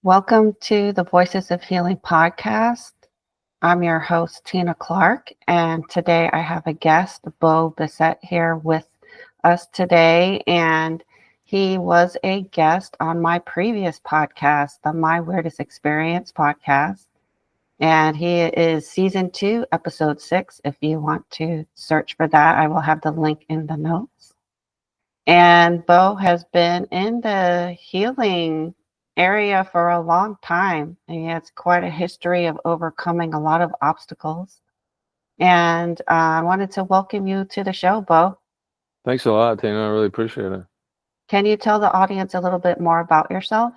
Welcome to the Voices of Healing podcast. I'm your host, Tina Clark, and today I have a guest, Bo Bissett, here with us today. And he was a guest on my previous podcast, the My Weirdest Experience podcast. And he is season 2, episode 6. If you want to search for that, I will have the link in the notes. And Bo has been in the healing area for a long time. And he has quite a history of overcoming a lot of obstacles. And I wanted to welcome you to the show, Bo. Thanks a lot, Tina. I really appreciate it. Can you tell the audience a little bit more about yourself?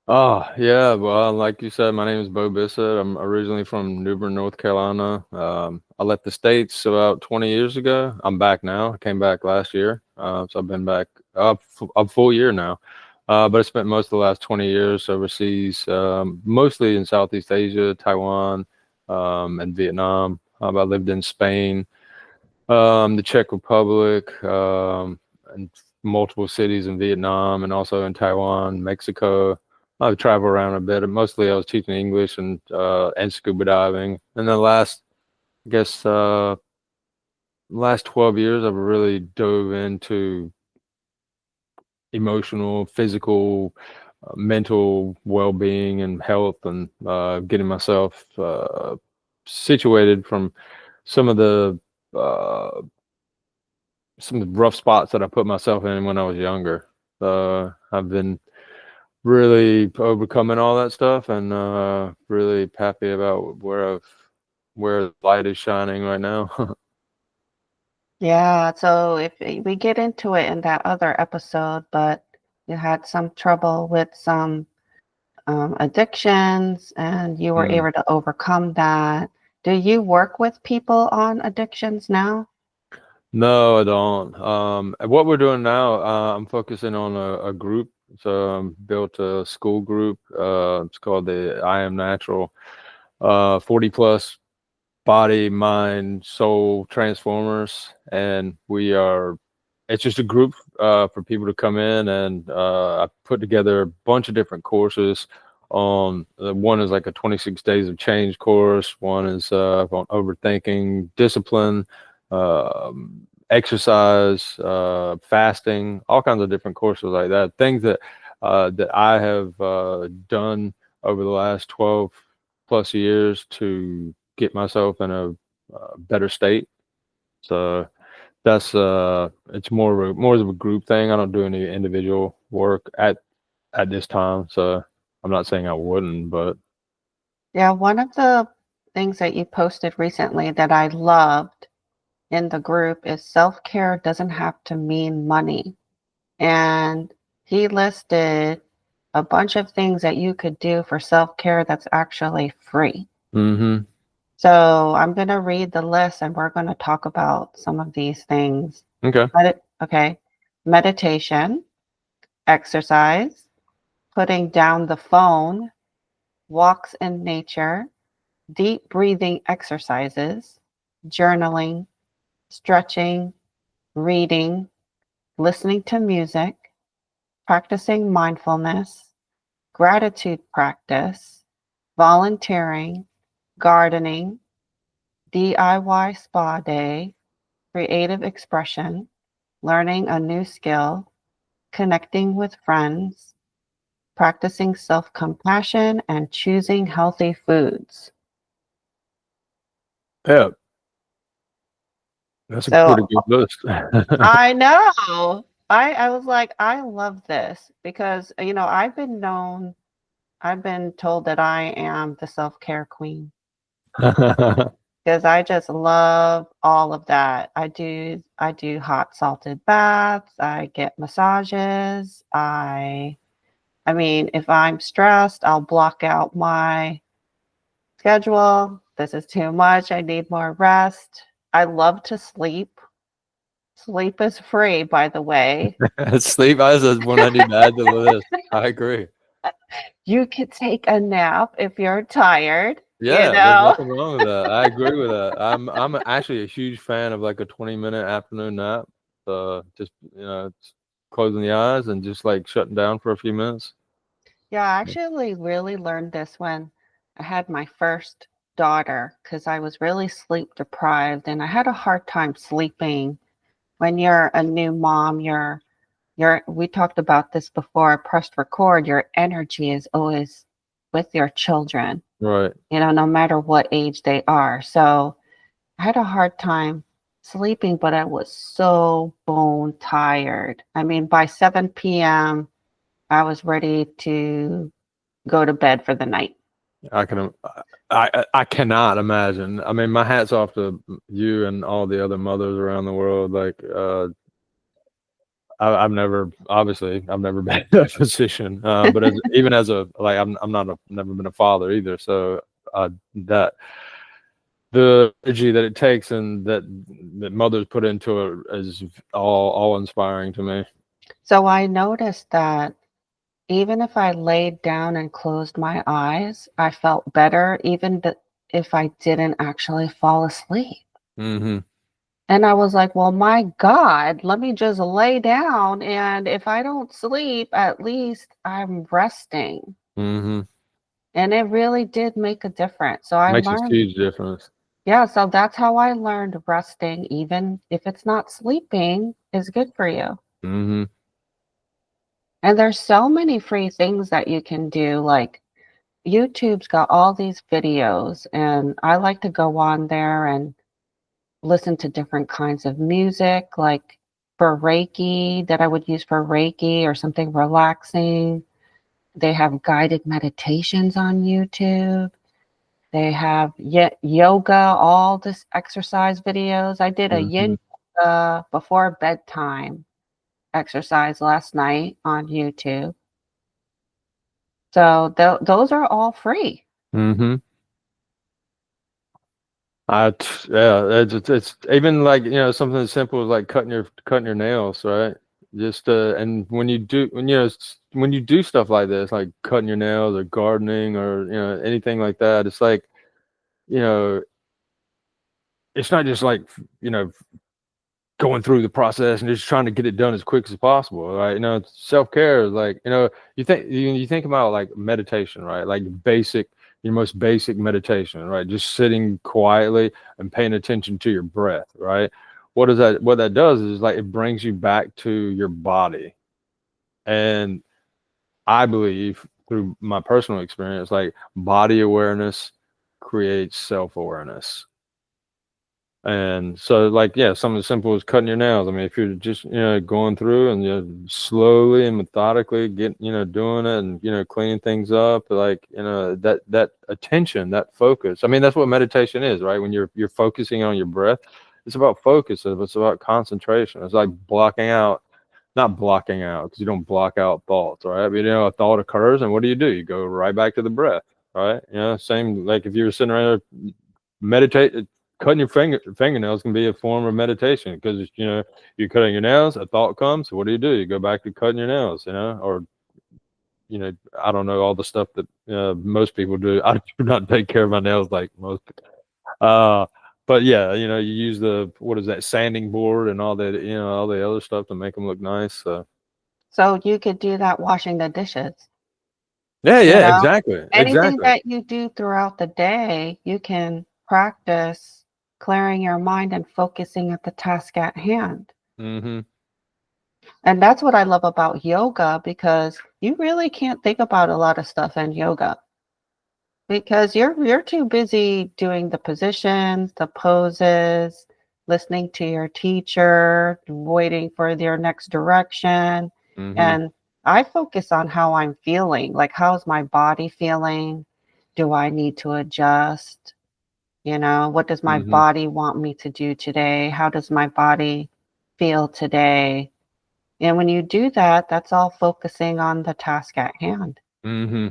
Oh, yeah. Well, like you said, my name is Bo Bissett. I'm originally from New Bern, North Carolina. I left the States about 20 years ago. I'm back now. I came back last year. So I've been back a full year now. But I spent most of the last 20 years overseas, mostly in Southeast Asia, Taiwan, and Vietnam. I lived in Spain, the Czech Republic, and multiple cities in Vietnam, and also in Taiwan, Mexico. I travel around a bit. Mostly, I was teaching English and scuba diving. And then I guess, last 12 years, I've really dove into emotional, physical, mental well-being and health, and getting myself situated from some of the uh, some of the rough spots that I put myself in when I was younger. I've been really overcoming all that stuff, and really happy about where the light is shining right now. Yeah, so if we get into it in that other episode, but you had some trouble with some addictions and you were Mm. able to overcome that. Do you work with people on addictions now? No, I don't. What we're doing now, I'm focusing on a group. So I built a school group. It's called the I Am Natural. 40 plus body, mind, soul transformers, and it's just a group for people to come in, and I put together a bunch of different courses. On one is like a 26 days of change course. One is on overthinking, discipline, exercise, fasting, all kinds of different courses like that. Things that I have done over the last 12 plus years to get myself in a better state. So that's it's more of a group thing. I don't do any individual work at this time. So I'm not saying I wouldn't, but Yeah, one of the things that you posted recently that I loved in the group is self-care doesn't have to mean money. And he listed a bunch of things that you could do for self-care that's actually free. mm-hmm. So I'm going to read the list and we're going to talk about some of these things. Okay. Okay. Meditation, exercise, putting down the phone, walks in nature, deep breathing exercises, journaling, stretching, reading, listening to music, practicing mindfulness, gratitude practice, volunteering, gardening, DIY spa day, creative expression, learning a new skill, connecting with friends, practicing self compassion, and choosing healthy foods. Yeah, that's a So pretty good list. I know. I was like, I love this because, I've been told that I am the self care queen because I just love all of that. I do hot salted baths, I get massages, I mean, if I'm stressed, I'll block out my schedule. This is too much. I need more rest. I love to sleep. Sleep is free, by the way. Sleep is one I need to add to the list. I agree. You could take a nap if you're tired, you Yeah, there's know? nothing wrong with that. I agree with that. I'm actually a huge fan of like a 20-minute afternoon nap. Just closing the eyes and just like shutting down for a few minutes. Yeah, I actually really learned this when I had my first daughter because I was really sleep deprived and I had a hard time sleeping. When you're a new mom, we talked about this before I pressed record, your energy is always with your children, Right. no matter what age they are. So I had a hard time sleeping, but I was so bone tired. I mean, by 7 p.m., I was ready to go to bed for the night. I can, I cannot imagine. I mean, my hat's off to you and all the other mothers around the world. Like, I've never, obviously, I've never been in that position. But even as a, like, I'm not never been a father either. So, that the energy that it takes and that mothers put into it is all inspiring to me. So I noticed that even if I laid down and closed my eyes, I felt better, even if I didn't actually fall asleep. Mm-hmm. And I was like, well, my God, let me just lay down. And if I don't sleep, at least I'm resting. Mm-hmm. And it really did make a difference. So I Makes a learned, huge difference. yeah, so that's how I learned resting, even if it's not sleeping, is good for you. Mm-hmm. And there's so many free things that you can do. Like YouTube's got all these videos, and I like to go on there and listen to different kinds of music, like for Reiki, that I would use for Reiki or something relaxing. They have guided meditations on YouTube. They have yoga, all this exercise videos. I did a Mm-hmm. yin yoga before bedtime exercise last night on YouTube. So those are all free. Mm-hmm. Yeah, it's even like, something as simple as like cutting your nails, right? Just and when you do stuff like this, like cutting your nails or gardening or anything like that, it's like, you know it's not just like, you know going through the process and just trying to get it done as quick as possible, right? Self-care is like, you think about like meditation, right? Like your most basic meditation, right? Just sitting quietly and paying attention to your breath, right? What that does is like it brings you back to your body. And I believe through my personal experience, like body awareness creates self-awareness. And so, like, yeah, something as simple as cutting your nails. I mean, if you're just, going through and slowly and methodically doing it and, cleaning things up, like, that attention, that focus. I mean, that's what meditation is, right? When you're focusing on your breath, it's about focus. It's about concentration. It's like not blocking out, because you don't block out thoughts, right? But, a thought occurs, and what do? You go right back to the breath, right? Same like if you were sitting around there meditate. Cutting your fingernails can be a form of meditation, because you're cutting your nails, a thought comes. So what do? You go back to cutting your nails, or I don't know all the stuff that most people do. I do not take care of my nails like most people. But yeah, you use what is that, sanding board and all that, all the other stuff to make them look nice. So So you could do that washing the dishes. You yeah, know, exactly, anything exactly. that you do throughout the day, you can practice clearing your mind and focusing at the task at hand. Mm-hmm. And that's what I love about yoga because you really can't think about a lot of stuff in yoga because you're too busy doing the positions, the poses, listening to your teacher, waiting for their next direction. Mm-hmm. And I focus on how I'm feeling, like how's my body feeling? Do I need to adjust? What does my Mm-hmm. body want me to do today? How does my body feel today? And when you do that, that's all focusing on the task at hand. Mm-hmm.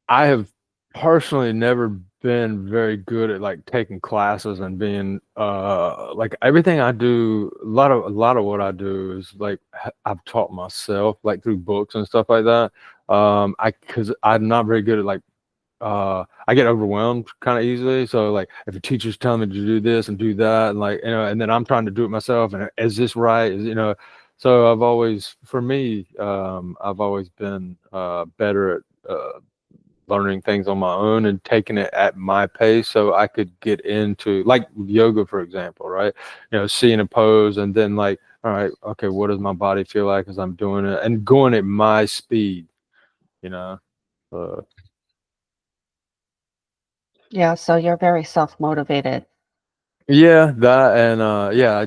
I have personally never been very good at like taking classes and being like everything I do, a lot of what I do is like I've taught myself, like through books and stuff like that. Because I'm not very good at like I get overwhelmed kind of easily. So like if a teacher's telling me to do this and do that, and like and then I'm trying to do it myself, and is this right? So for me, I've always been better at learning things on my own and taking it at my pace so I could get into like yoga, for example, right? Seeing a pose and then like, all right, okay, what does my body feel like as I'm doing it and going at my speed, you know? Uh, Yeah, so you're very self-motivated. yeah, that and yeah, I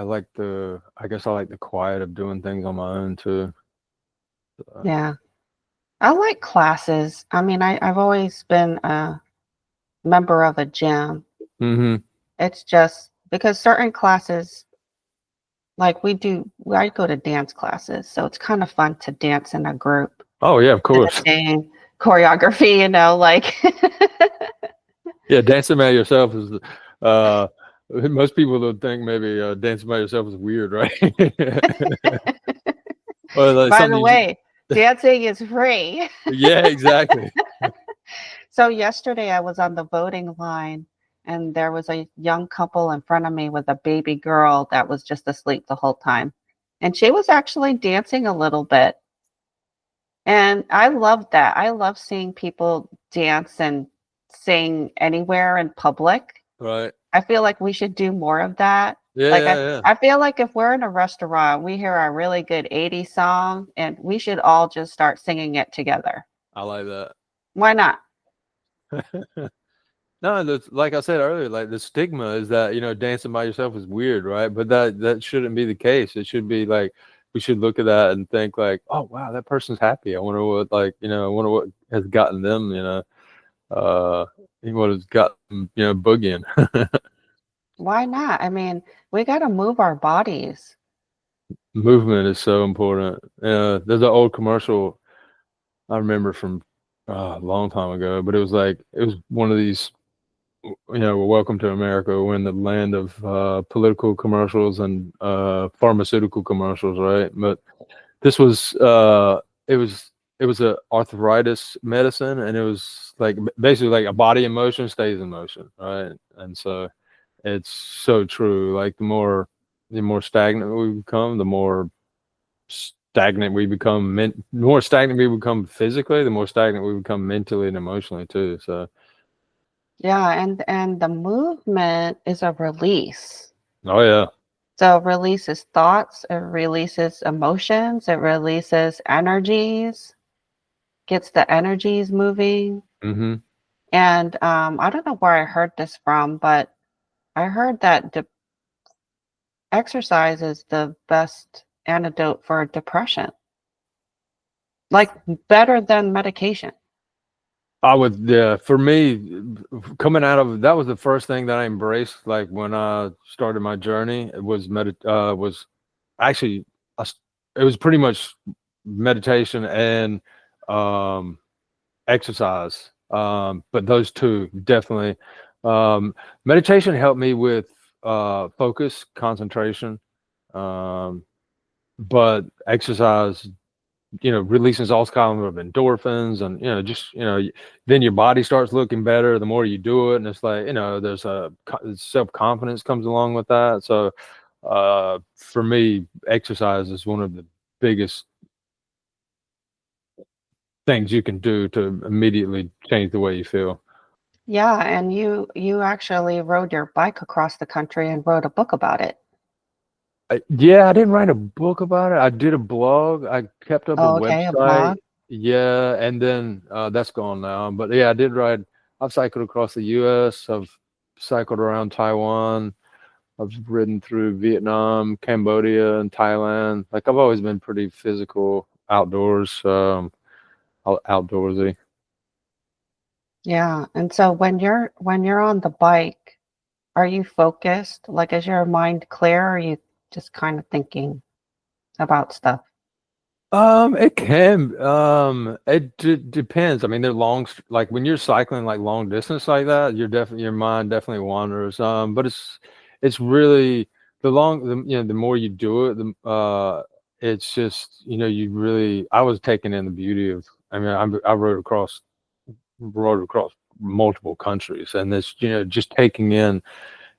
like I guess I like the quiet of doing things on my own too. Yeah. I like classes. I mean, I've always been a member of a gym. Hmm. It's just because certain classes, like I go to dance classes, so it's kind of fun to dance in a group Oh yeah, of to the course. same choreography, like Yeah, dancing by yourself is uh most people would think maybe dancing by yourself is weird, right? Or like by the something you way, dancing is free. yeah, exactly. So yesterday I was on the voting line and there was a young couple in front of me with a baby girl that was just asleep the whole time. And she was actually dancing a little bit. And I love that. I love seeing people dance and sing anywhere in public. Right. I feel like we should do more of that. Yeah, Like yeah, yeah. I feel like if we're in a restaurant, we hear a really good 80s song and we should all just start singing it together. I like that. Why not? No, that's like I said earlier, like the stigma is that, dancing by yourself is weird, right? But that shouldn't be the case. It should be like we should look at that and think like, oh wow, that person's happy. I wonder what has gotten them, uh what has got them, boogieing. Why not? I mean, we got to move our bodies. Movement is so important. There's an old commercial I remember from a long time ago, but it was one of these, welcome to America. We're in the land of political commercials and pharmaceutical commercials, right? But this was it was a arthritis medicine, and it was like basically like a body in motion stays in motion, right? And so it's so true. Like the more stagnant we become, the more stagnant we become more stagnant we become physically, the more stagnant we become mentally and emotionally too. So Yeah, and the movement is a release. oh yeah. So it releases thoughts, it releases emotions, it releases energies, gets the energies moving. Hmm. And I don't know where I heard this from, but I heard that exercise is the best antidote for depression, like better than medication. I would, yeah, for me, coming out of that was the first thing that I embraced. Like when I started my journey, it was actually, it was pretty much meditation and um, exercise. But those two definitely, meditation helped me with focus, concentration. Um, but exercise releases all kinds of endorphins and, just, then your body starts looking better the more you do it. And it's like, there's self-confidence comes along with that. So, for me, exercise is one of the biggest things you can do to immediately change the way you feel. Yeah, and you actually rode your bike across the country and wrote a book about it. Yeah, I didn't write a book about it. I did a blog. I kept up a Oh, okay, a website. blog. Yeah, and then that's gone now. But yeah, I did ride. I've cycled across the U.S. I've cycled around Taiwan. I've ridden through Vietnam, Cambodia, and Thailand. Like I've always been pretty physical, outdoors, outdoorsy. Yeah, and so when you're on the bike, are you focused? Like, is your mind clear? Or are you just kind of thinking about stuff? It can. Depends. I mean, they're like when you're cycling like long distance like that, your mind definitely wanders. But it's really the more you do it, it's just, I was taking in the beauty of, I mean, I rode across multiple countries and this, just taking in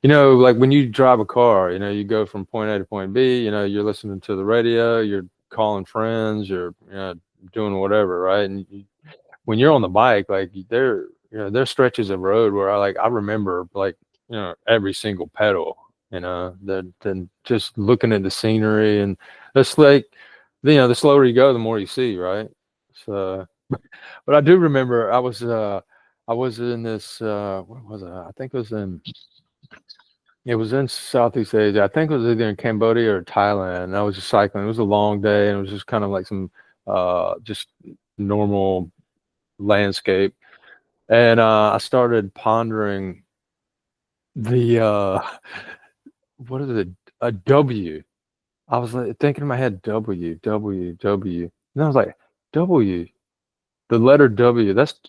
like when you drive a car, you go from point A to point B, you're listening to the radio, you're calling friends, you're, doing whatever, right? And when you're on the bike, like there's stretches of road where I remember like, every single pedal, then just looking at the scenery, and that's like, the slower you go, the more you see, right? So, but I do remember I was in this, what was it? I think it was in Southeast Asia. I think it was either in Cambodia or Thailand. And I was just cycling. It was a long day, and it was just kind of like some just normal landscape. And I started pondering the what is it? A W. I was like thinking in my head, W, W, W. And I was like, W, the letter W, that's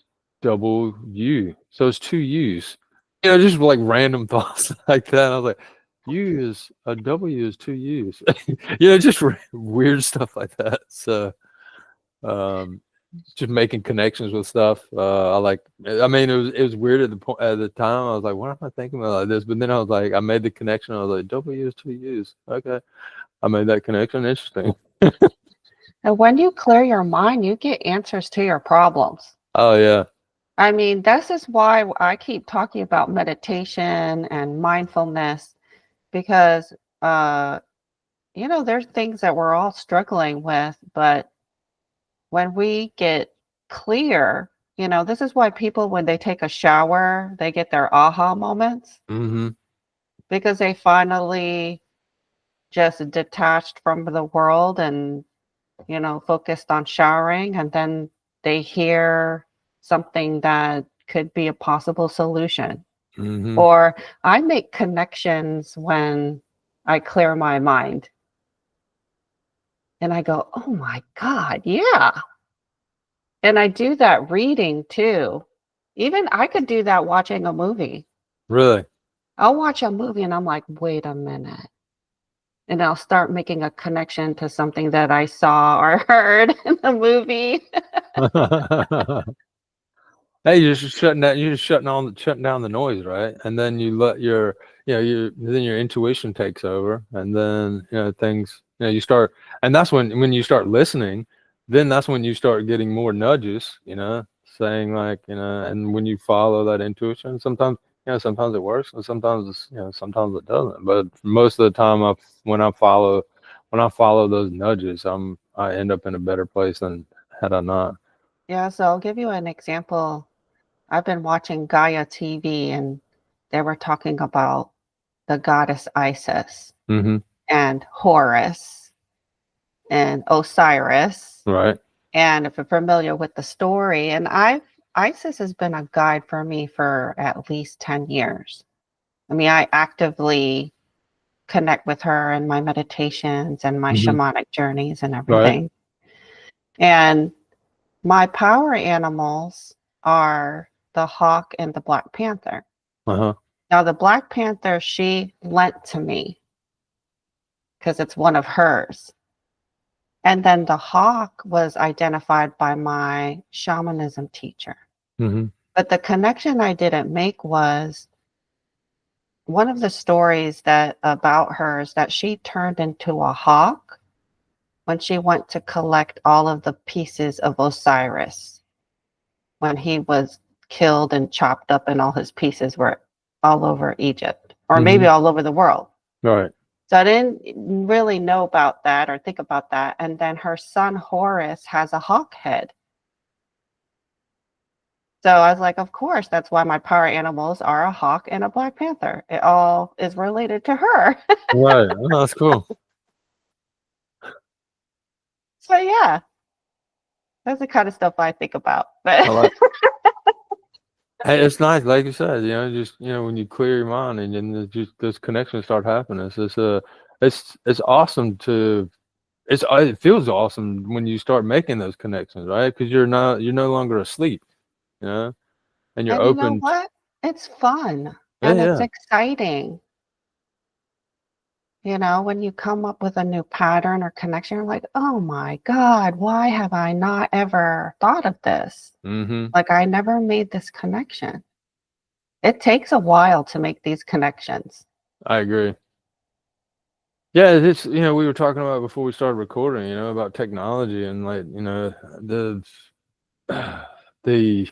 double U. So it's two U's. Just like random thoughts like that. I was like, U is a W is two U's. Just weird stuff like that. So, um, just making connections with stuff. I mean, it was weird at the time. I was like, what am I thinking about like this? But then I was like, I made the connection. I was like, W is two U's. Okay. I made that connection. Interesting. And when you clear your mind, you get answers to your problems. Oh yeah. I mean, this is why I keep talking about meditation and mindfulness, because, there's things that we're all struggling with, but when we get clear, this is why people, when they take a shower, they get their aha moments, Mm-hmm. because they finally just detached from the world and, focused on showering, and then they hear something that could be a possible solution. Mm-hmm. Or I make connections when I clear my mind and I go, oh my God, yeah. And I do that reading too. Even I could do that watching a movie. Really? I'll watch a movie and I'm like, wait a minute. And I'll start making a connection to something that I saw or heard in the movie. Hey, you're just shutting down the noise, right? And then you let then your intuition takes over, and then things, you start, and that's when you start listening, then that's when you start getting more nudges, saying like, and when you follow that intuition, sometimes it works, and sometimes it doesn't. But most of the time, when I follow those nudges, I end up in a better place than had I not. Yeah, so I'll give you an example. I've been watching Gaia TV and they were talking about the goddess Isis Mm-hmm. and Horus and Osiris. Right. And if you're familiar with the story, and Isis has been a guide for me for at least 10 years. I mean, I actively connect with her in my meditations and my Mm-hmm. shamanic journeys and Right. everything. And my power animals are the hawk and the black panther. Uh-huh. Now, the black panther, she lent to me because it's one of hers. And then the hawk was identified by my shamanism teacher. Mm-hmm. But the connection I didn't make was one of the stories that about her is that she turned into a hawk when she went to collect all of the pieces of Osiris when he was killed and chopped up and all his pieces were all over Egypt or maybe Mm-hmm. all over the world. Right. So I didn't really know about that or think about that. And then her son Horus has a hawk head. So I was like, of course, that's why my power animals are a hawk and a black panther. It all is related to her. Right. Oh, that's cool. So yeah, that's the kind of stuff I think about. I But like. Hey, it's nice, like you said. Just when you clear your mind, and then there's just those connections start happening. It's awesome to. It feels awesome when you start making those connections, right? Because you're no longer asleep, you know, and you're and you know open. what? It's fun Yeah, and it's yeah. exciting. When you come up with a new pattern or connection, you're like, oh my God, why have I not ever thought of this? Mm-hmm. Like I never made this connection. it takes a while to make these connections. I agree. Yeah, it's we were talking about before we started recording, about technology and like, the the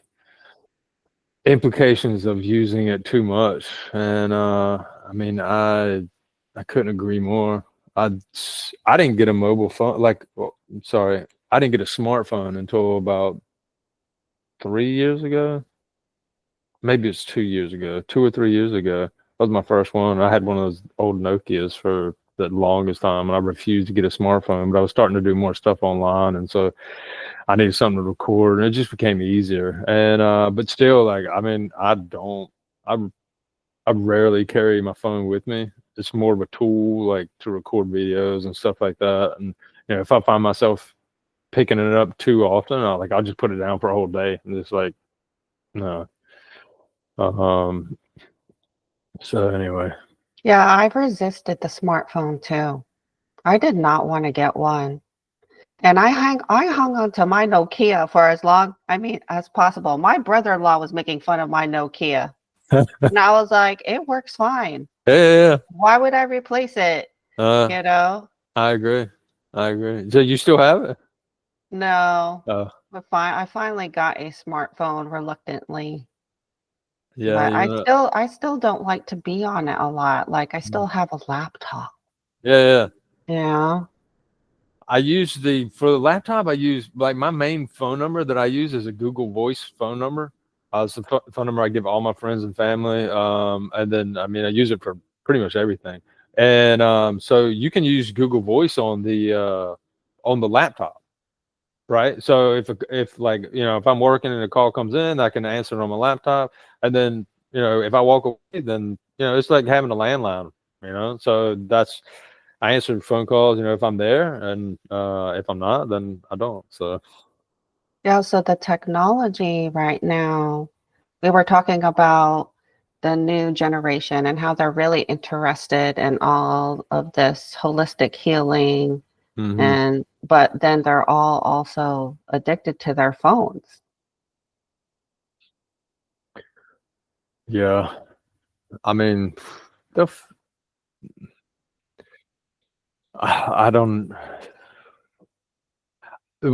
implications of using it too much. And I mean, I couldn't agree more. I didn't get a mobile phone sorry, I didn't get a smartphone until about 3 years ago. Maybe it's 2 years ago, 2 or 3 years ago. That was my first one. I had one of those old Nokias for the longest time, and I refused to get a smartphone. But I was starting to do more stuff online, and so I needed something to record, and it just became easier. And but still, like, I mean, I I rarely carry my phone with me. It's more of a tool, like, to record videos and stuff like that. And if I find myself picking it up too often, I'll just put it down for a whole day and just like no. Um. So anyway. Yeah, I've resisted the smartphone too. I did not want to get one. And I hung on to my Nokia for as long, I mean, as possible. My brother-in-law was making fun of my Nokia. And I was like, it works fine. Yeah. Why would I replace it? Uh, You know? I agree. I agree. So you still have it? No. Oh, But I finally got a smartphone reluctantly. yeah. But I still don't like to be on it a lot. Like I still have a laptop. Yeah. Yeah. For the laptop, I use like my main phone number that I use is a Google Voice phone number. It's the phone number I give all my friends and family. And then I mean I use it for pretty much everything. And so you can use Google Voice on the laptop, right? So if like if I'm working and a call comes in, I can answer it on my laptop. And then if I walk away, then it's like having a landline. So I answer phone calls, if I'm there, and if I'm not, then I don't. So Yeah, so the technology right now, we were talking about the new generation and how they're really interested in all of this holistic healing hmm and but then they're all also addicted to their phones. yeah, I mean, the f- I don't.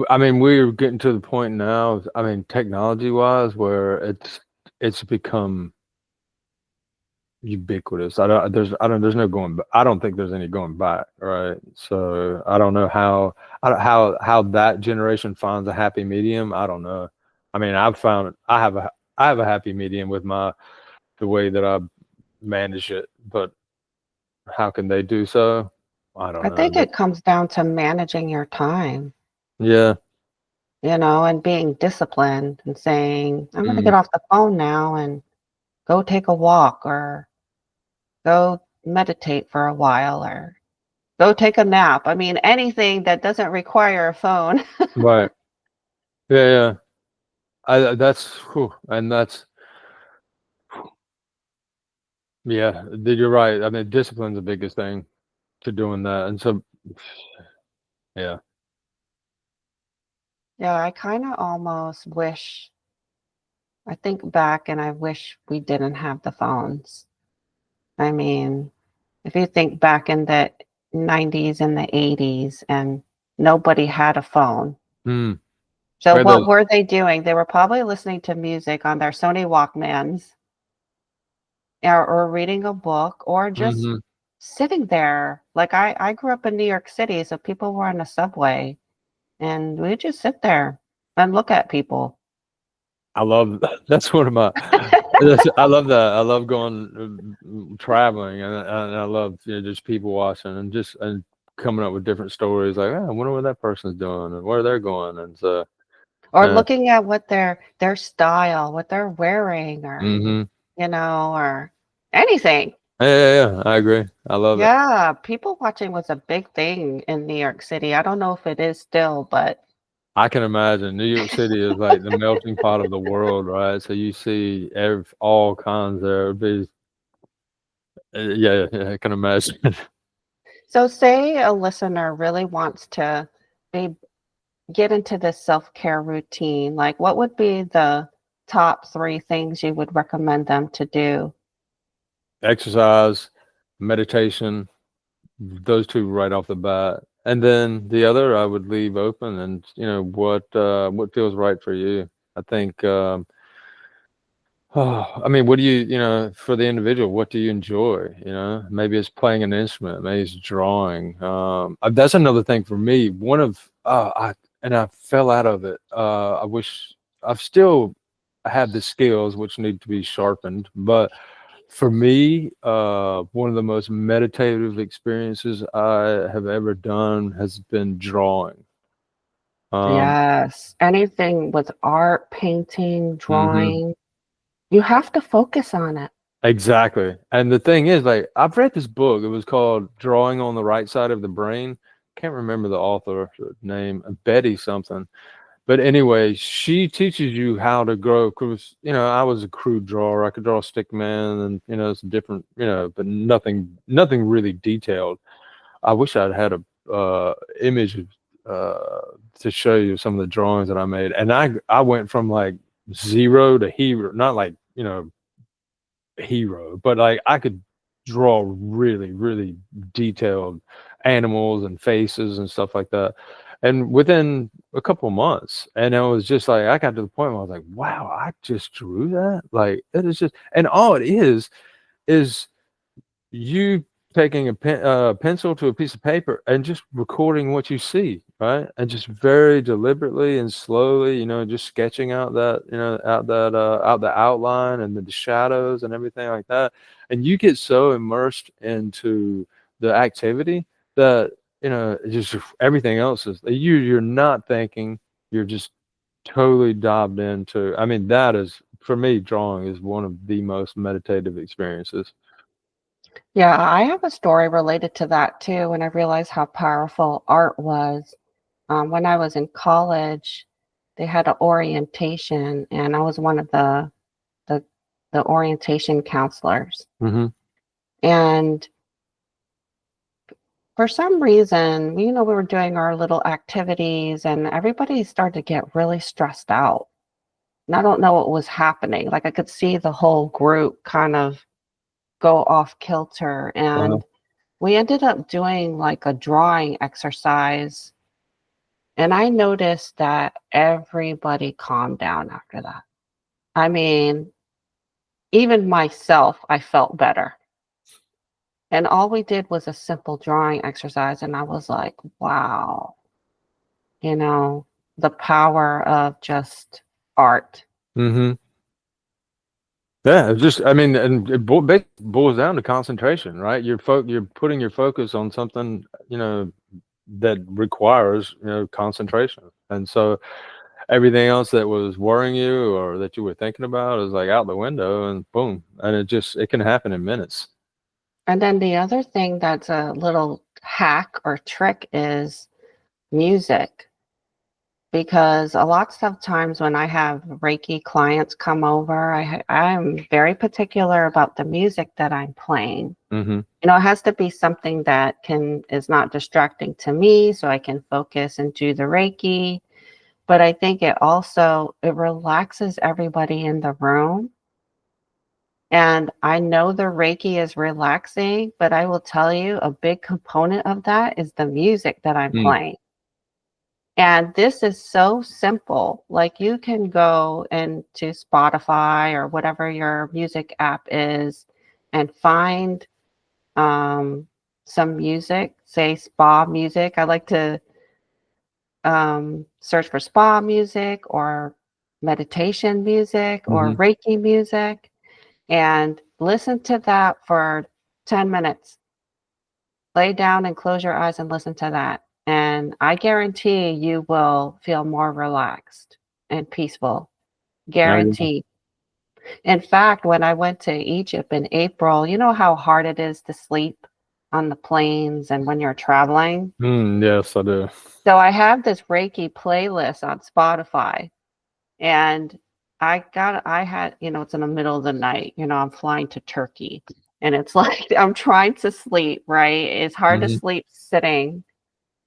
I mean, we're getting to the point now. I mean, technology wise, where it's become ubiquitous. There's no going. I don't think there's any going back. Right. So I don't know how that generation finds a happy medium. I don't know. I mean, I have a happy medium with the way that I manage it, but how can they do so? I don't I know. think But it comes down to managing your time, yeah. and being disciplined and saying, I'm going to Mm, get off the phone now and go take a walk or go meditate for a while or go take a nap. I mean, anything that doesn't require a phone. right. Yeah. That's whew, and that's yeah. You're right. I mean, discipline's the biggest thing to doing that, and so yeah. Yeah, I kind of almost wish, I think back and I wish we didn't have the phones. I mean, if you think back in the 90s and the 80s and nobody had a phone. Mm, So where what those. were they doing? They were probably listening to music on their Sony Walkmans or reading a book or just hmm sitting there. Like I grew up in New York City, so people were on the subway and we just sit there and look at people. I love that's one of my. I love that. I love going traveling, and I love just people watching and coming up with different stories. Like, oh, I wonder what that person's doing and where they're going, and so. Or Uh, looking at what their style, what they're wearing, or hmm or anything. Yeah. I agree. I love it. Yeah, people watching was a big thing in New York City. I don't know if it is still, but I can imagine New York City is like the melting pot of the world, right? So you see all kinds there. It'd be, yeah, I can imagine. so say a listener really wants to be get into this self-care routine. Like what would be the top 3 things you would recommend them to do? Exercise, meditation, those two right off the bat. And then the other I would leave open, and what feels right for you. I think I mean, what do for the individual, what do you enjoy? Maybe it's playing an instrument, maybe it's drawing. That's another thing for me. I fell out of it. I wish I've still have the skills which need to be sharpened, but for me, one of the most meditative experiences I have ever done has been drawing. Um, Yes. Anything with art, painting, mhm. drawing, you have to focus on it. Exactly. And the thing is, like, I've read this book. It was called Drawing on the Right Side of the Brain. Can't remember the author name, Betty something. But anyway, she teaches you how to grow. Cause I was a crude drawer. I could draw a stick man and some different, but nothing really detailed. I wish I'd had a image to show you some of the drawings that I made. And I went from like zero to hero, not like, hero, but like I could draw really, really detailed animals and faces and stuff like that. And within a couple of months, and it was just like I got to the point where I was like, wow, I just drew that. Like it is just, and all it is you taking a pencil to a piece of paper and just recording what you see, right? And just very deliberately and slowly, just sketching out that, out the outline and the shadows and everything like that. And you get so immersed into the activity that, just everything else is you're not thinking, you're just totally dived into. I mean, that is, for me, drawing is one of the most meditative experiences. Yeah, I have a story related to that too, and I realized how powerful art was. When I was in college, they had an orientation, and I was one of the, the orientation counselors. Hmm. And for some reason, we were doing our little activities, and everybody started to get really stressed out. And I don't know what was happening. Like I could see the whole group kind of go off kilter. Uh-huh. And we ended up doing like a drawing exercise. And I noticed that everybody calmed down after that. I mean, even myself, I felt better. And all we did was a simple drawing exercise. And I was like, wow, you know, the power of just art. Hmm. Yeah, it's just, I mean, and it basically boils down to concentration, right? You're putting your focus on something, that requires, concentration. And so everything else that was worrying you or that you were thinking about is like out the window, and boom. And it can happen in minutes. And then the other thing that's a little hack or trick is music. Because a lot of times when I have Reiki clients come over, I'm very particular about the music that I'm playing. Hmm. It has to be something that is not distracting to me, so I can focus and do the Reiki. But I think it relaxes everybody in the room. And I know the Reiki is relaxing, but I will tell you a big component of that is the music that I'm Mm. playing. And this is so simple. Like you can go into Spotify or whatever your music app is and find some music, say spa music. I like to search for spa music or meditation music or Hmm. Reiki music and listen to that for 10 minutes. Lay down and close your eyes and listen to that. And I guarantee you will feel more relaxed and peaceful. Oh, yeah. Guaranteed. In fact, when I went to Egypt in April, you know how hard it is to sleep on the planes and when you're traveling? Yes, I do. So I have this Reiki playlist on Spotify and I had, it's in the middle of the night, I'm flying to Turkey and it's like I'm trying to sleep, right? It's hard to Hmm. sleep sitting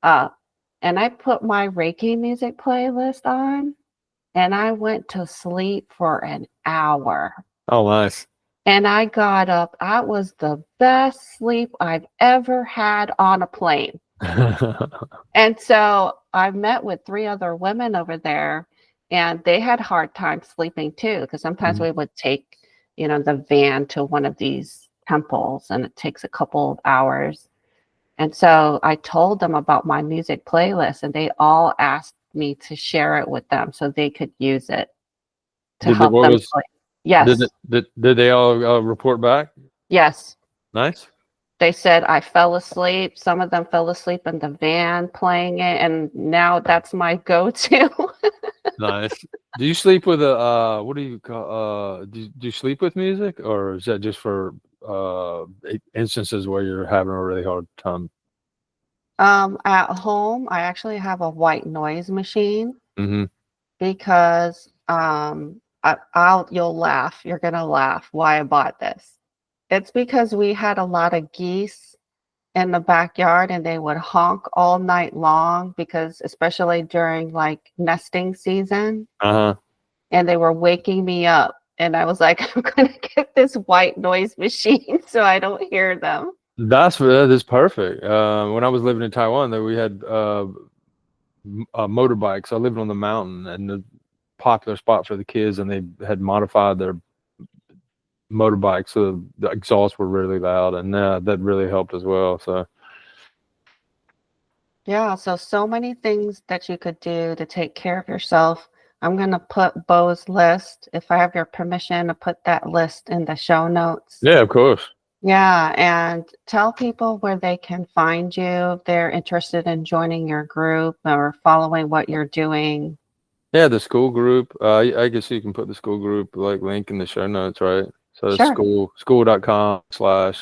up. And I put my Reiki music playlist on and I went to sleep for an hour. Oh, nice. And I got up. That was the best sleep I've ever had on a plane. And so I met with 3 other women over there, and they had hard time sleeping too, because sometimes Mhm. we would take, the van to one of these temples, and it takes a couple of hours. And so I told them about my music playlist, and they all asked me to share it with them so they could use it to Did it, help what them was, sleep. did it, Yes, did they all report back? yes. Nice. They said I fell asleep. Some of them fell asleep in the van playing it, and now that's my go-to. Nice. Do you sleep with a, what do you call, do you sleep with music, or is that just for, instances where you're having a really hard time? At home, I actually have a white noise machine Mhm. because you'll laugh. You're gonna laugh why I bought this. It's because we had a lot of geese in the backyard and they would honk all night long because especially during like nesting season, Uh-huh. and they were waking me up. And I was like, I'm gonna get this white noise machine so I don't hear them. That is perfect. When I was living in Taiwan, though, we had motorbikes. I lived on the mountain, and the popular spot for the kids, and they had modified their motorbikes so the exhausts were really loud, and that really helped as well. So Yeah, so many things that you could do to take care of yourself. I'm gonna put Bo's list, if I have your permission to put that list in the show notes. yeah, of course. Yeah, and tell people where they can find you if they're interested in joining your group or following what you're doing. Yeah, the school group. I guess you can put the school group like link in the show notes, right? So it's Sure. school.com/I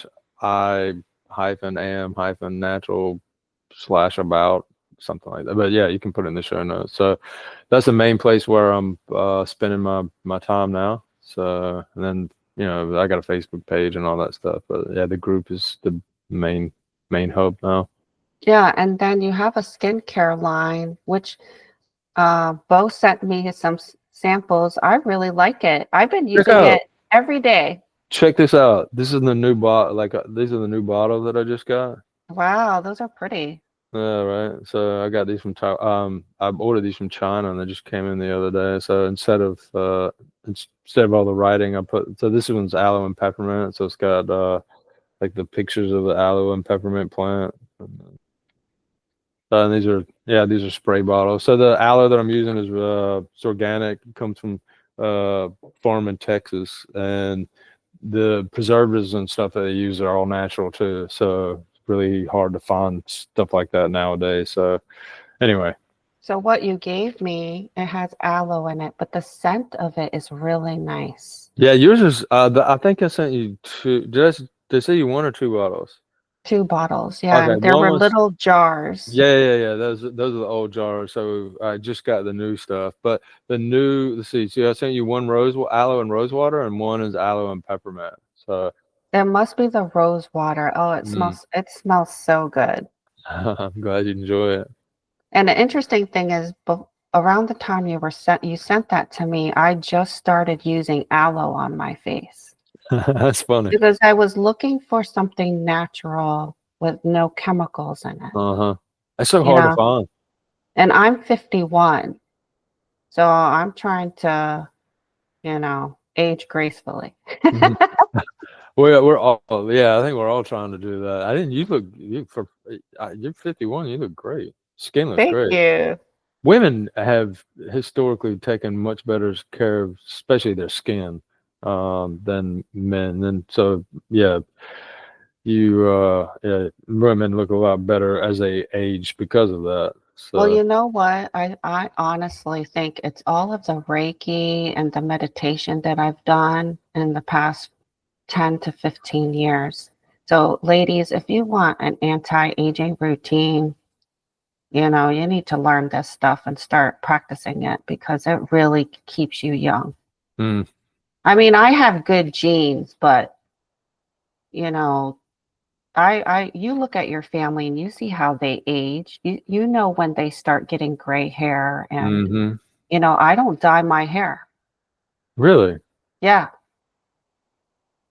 hyphen am hyphen natural slash about something like that. But yeah, you can put it in the show notes. So that's the main place where I'm spending my time now. So, and then I got a Facebook page and all that stuff. But yeah, the group is the main hub now. Yeah, and then you have a skincare line, which Bo sent me some samples. I really like it. I've been Check using out it every day. Check this out. This is the new bot. Like these are the new bottles that I just got. Wow, those are pretty. Yeah, right. So I got these from I ordered these from China, and they just came in the other day. So instead of all the writing, so this one's aloe and peppermint. So it's got like the pictures of the aloe and peppermint plant. And these are spray bottles. So the aloe that I'm using is it's organic. It comes from farm in Texas, and the preservatives and stuff that they use are all natural too. So it's really hard to find stuff like that nowadays. So anyway, So what you gave me, it has aloe in it, but the scent of it is really nice. yeah, yours is. I think I sent you two. Did they say you one or two bottles? 2 bottles, yeah, Okay, and there one were was. little jars. Yeah. Those are the old jars. So I just got the new stuff. But the new, let's see. So I sent you one aloe and rose water, and one is aloe and peppermint. So It must be the rose water. Oh, mm, it smells so good. I'm glad you enjoy it. And the interesting thing is, around the time you sent that to me, I just started using aloe on my face That's funny. because I was looking for something natural with no chemicals in it, Uh-huh. It's so you hard to know. find. And I'm 51, so I'm trying to, age gracefully. Mhm. We're all, yeah, I think we're all trying to do that. I didn't you're 51, you look great. Skin looks Thank great. you. Women have historically taken much better care of, especially their skin, than men. And so, yeah, women look a lot better as they age because of that. Well, So, you know what? I honestly think it's all of the Reiki and the meditation that I've done in the past 10 to 15 years. So, ladies, if you want an anti-aging routine, you need to learn this stuff and start practicing it because it really keeps you young. mm, I mean, I have good genes, but you know, you look at your family and you see how they age. You know when they start getting gray hair and hmm I don't dye my hair. Really? Yeah,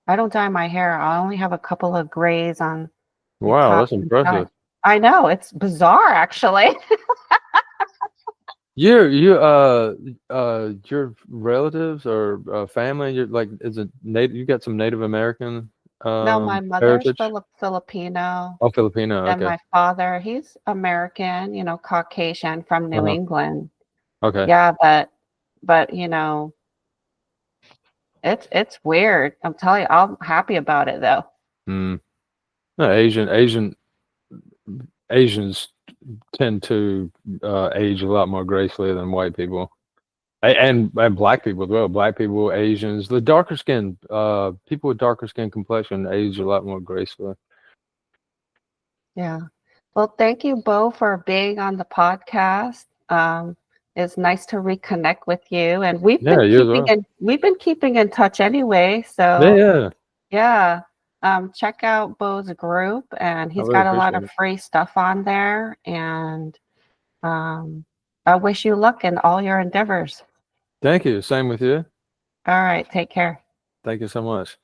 I don't dye my hair. I only have a couple of grays on the Wow, top that's and side. impressive. I know, it's bizarre actually. Your relatives or family, you're like, is it native? You got some Native American No, my mother's heritage? Filipino, Oh, Filipino. and Okay. my father, he's American, Caucasian from New Uh-huh. England. Okay. Yeah, but it's weird. I'm telling you, I'm happy about it though. Mm. No, Asians tend to age a lot more gracefully than white people. And black people as well. Black people, Asians, the darker skin, people with darker skin complexion age a lot more gracefully. Yeah. Well, thank you, Bo, for being on the podcast. It's nice to reconnect with you, and Yeah, you as well. we've been keeping in touch anyway. Yeah, So yeah. yeah, check out Bo's group, and I he's really got a lot appreciate of it. free stuff on there. And I wish you luck in all your endeavors. Thank you. Same with you. All right, take care. Thank you so much.